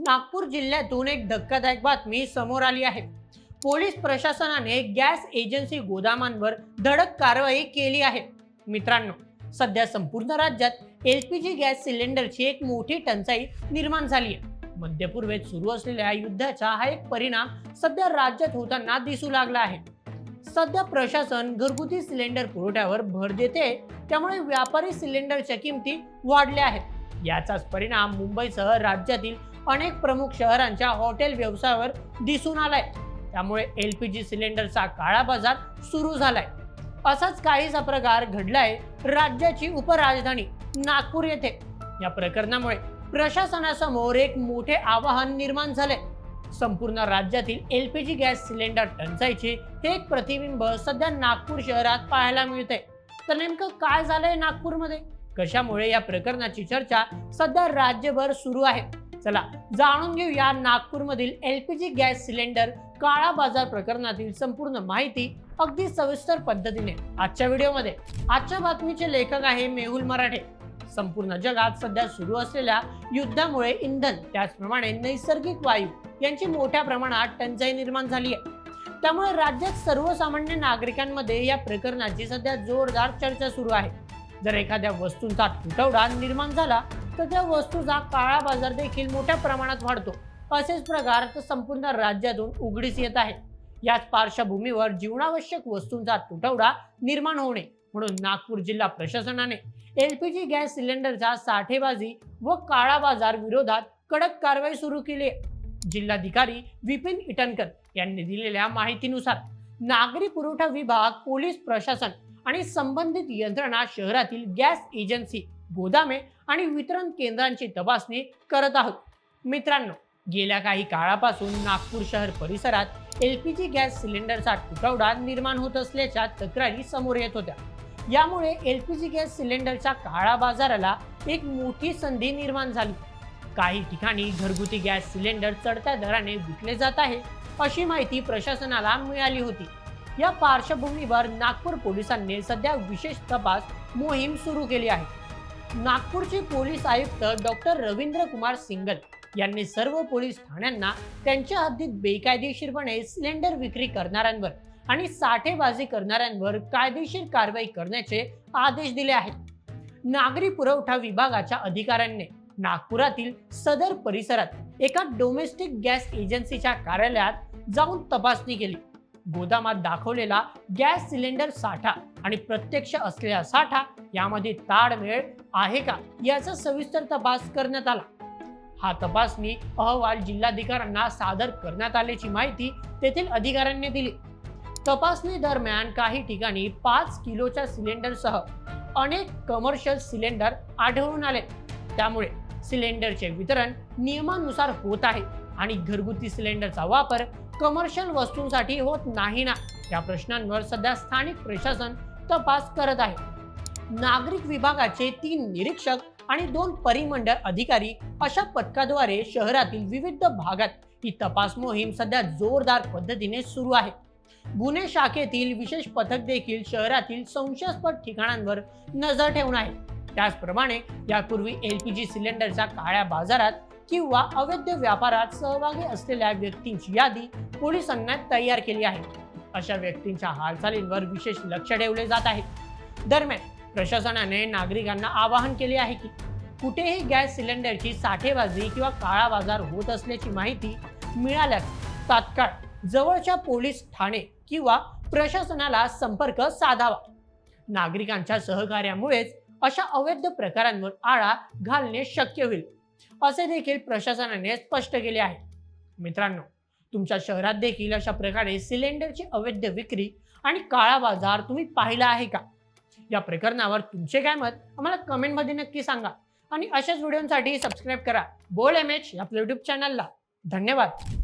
नागपूर जिल्ह्यातून एक धक्कादायक बातमी समोर आली आहे। पोलीस प्रशासनाने गॅस एजन्सी गोदामांवर धडक कारवाई केली आहे। मित्रांनो, सध्या संपूर्ण राज्यात एलपीजी गॅस सिलेंडरची एक मोठी टंचाई निर्माण झाली आहे। मध्यपूर्वेत सुरू असलेल्या युद्धाचा हा एक परिणाम सध्या राज्यात होताना दिसू लागला आहे। सध्या प्रशासन घरगुती सिलेंडर पुरवठ्यावर भर देते, त्यामुळे व्यापारी सिलेंडरच्या किमती वाढल्या आहेत। याचाच परिणाम मुंबईसह राज्यातील अनेक प्रमुख शहरांच्या हॉटेल व्यवसायावर दिसून आलाय। त्यामुळे एलपीजी सिलेंडरचा काळा बाजार सुरू झालाय। असाच काहीसा प्रकार घडलाय राज्याची उपराजधानी नागपूर येथे। या प्रकरणामुळे प्रशासनासमोर एक मोठे आव्हान निर्माण झाले। संपूर्ण राज्यातील एलपीजी गॅस सिलेंडर टंचाईचे हे एक प्रतिबिंब सध्या नागपूर शहरात पाहायला मिळते। तर नेमकं काय झालंय नागपूरमध्ये, कशामुळे या प्रकरणाची चर्चा सध्या राज्यभर सुरू आहे, चला जाणून घेऊया नागपूरमधील एलपीजी गॅस सिलेंडर काळा बाजार प्रकरणातील संपूर्ण माहिती अगदी सविस्तर पद्धतीने आजच्या व्हिडिओमध्ये। आजच्या बातमीचे लेखक आहे मेहुल मराठे। संपूर्ण जगात सध्या सुरू असलेल्या युद्धामुळे इंधन त्याचप्रमाणे नैसर्गिक वायू यांची मोठ्या प्रमाणात टंचाई निर्माण झाली आहे। त्यामुळे राज्यात सर्वसामान्य नागरिकांमध्ये या प्रकरणाची सध्या जोरदार चर्चा सुरू आहे। जर एखाद्या वस्तूंचा तुटवडा निर्माण झाला तर त्या वस्तूचा काळा बाजार देखील मोठ्या प्रमाणात वाढतो। असेच प्रकार तर संपूर्ण राज्यातून उघडीस येत आहे। याच पार्श्वभूमीवर जीवनावश्यक वस्तूंचा तुटवडा निर्माण होणे म्हणून नागपूर जिल्हा प्रशासनाने एलपीजी गॅस सिलेंडरचा साठेबाजी व काळा बाजार विरोधात कडक कारवाई सुरू केली आहे। जिल्हाधिकारी विपिन इटनकर यांनी दिलेल्या माहितीनुसार नागरी पुरवठा विभाग, पोलीस प्रशासन आणि संबंधित यंत्रणा शहरातील गॅस एजन्सी, गोदामे आणि वितरण केंद्रांची तपासणी करत आहोत। मित्रांनो, गेल्या काही काळापासून नागपूर शहर परिसरात एलपीजी गॅस सिलेंडरचा तुटवडा निर्माण होत असल्याच्या तक्रारी समोर येत होत्या। यामुळे एलपीजी गॅस सिलेंडरच्या काळा बाजाराला एक मोठी संधी निर्माण झाली। काही ठिकाणी घरगुती गॅस सिलेंडर चढत्या दराने विकले जात आहे, अशी माहिती प्रशासनाला मिळाली होती। या पार्श्वभूमीवर नागपूर पोलिसांनी सध्या विशेष तपास मोहीम सुरू केली आहे। नागपूरचे पोलीस आयुक्त डॉक्टर रवींद्र कुमार सिंगल यांनी सर्व पोलीस ठाण्यांना त्यांच्या हद्दीत बेकायदेशीरपणे सिलेंडर विक्री करणाऱ्यांवर आणि साठेबाजी करणाऱ्यांवर कायदेशीर कारवाई करण्याचे आदेश दिले आहेत। नागरी पुरवठा विभागाच्या अधिकाऱ्यांनी नागपुरातील सदर परिसरात एका डोमेस्टिक गॅस एजन्सीच्या कार्यालयात जाऊन तपासणी केली। गोदामात दाखवलेला गॅस सिलेंडर साठा आणि प्रत्यक्ष असलेला साठा यामध्ये ताळमेळ आहे का याचा सविस्तर तपास करण्यात आला। हा तपासणी अहवाल जिल्हाधिकाऱ्यांना सादर करण्यात आल्याची माहिती तेथील अधिकाऱ्यांनी दिली। तपासणी दरम्यान काही ठिकाणी 5 किलोच्या सिलेंडरसह अनेक कमर्शियल सिलेंडर आढळून आले। त्यामुळे सिलेंडरचे वितरण नियमानुसार होत आहे आणि घरगुती सिलेंडरचा वापर कमर्शियल वस्तूंसाठी होत नाही ना, या प्रश्नांवर सध्या स्थानिक प्रशासन तपास करत आहे। नागरिक विभागाचे 3 निरीक्षक आणि 2 परिमंडळ अधिकारी अशा पथकाद्वारे शहरातील विविध भागात ही तपास मोहीम सध्या जोरदार पद्धतीने सुरू आहे। गुन्हे शाखेतील विशेष पथक देखील शहरातील संशयास्पद ठिकाणांवर नजर ठेवून आहे। त्याचप्रमाणे यापूर्वी एलपीजी सिलेंडरच्या काळ्या बाजारात किंवा अवैध व्यापारात सहभागी असलेल्या व्यक्तींची यादी पोलिसांनी तयार केली आहे। अशा व्यक्तींच्या हालचालींवर विशेष लक्ष ठेवले जात आहे। दरम्यान प्रशासनाने नागरिकांना आवाहन केले आहे की कुठेही गॅस सिलेंडरची साठेबाजी किंवा काळा बाजार होत असल्याची माहिती मिळाल्यास तात्काळ जवळच्या पोलीस ठाणे किंवा प्रशासनाला संपर्क साधावा। नागरिकांच्या सहकार्यामुळेच अशा अवैध प्रकारांवर आळा घालणे शक्य होईल, असे देखील प्रशासनाने स्पष्ट केले आहे। मित्रांनो, तुमच्या शहरात देखील अशा प्रकारे सिलेंडरची अवैध विक्री आणि काळा बाजार तुम्ही पाहिला आहे का? या प्रकरणावर तुमचे काय मत आम्हाला कमेंटमध्ये नक्की सांगा आणि अशाच व्हिडिओसाठी सबस्क्राईब करा बोल एमएच आपल्या YouTube चॅनलला। धन्यवाद।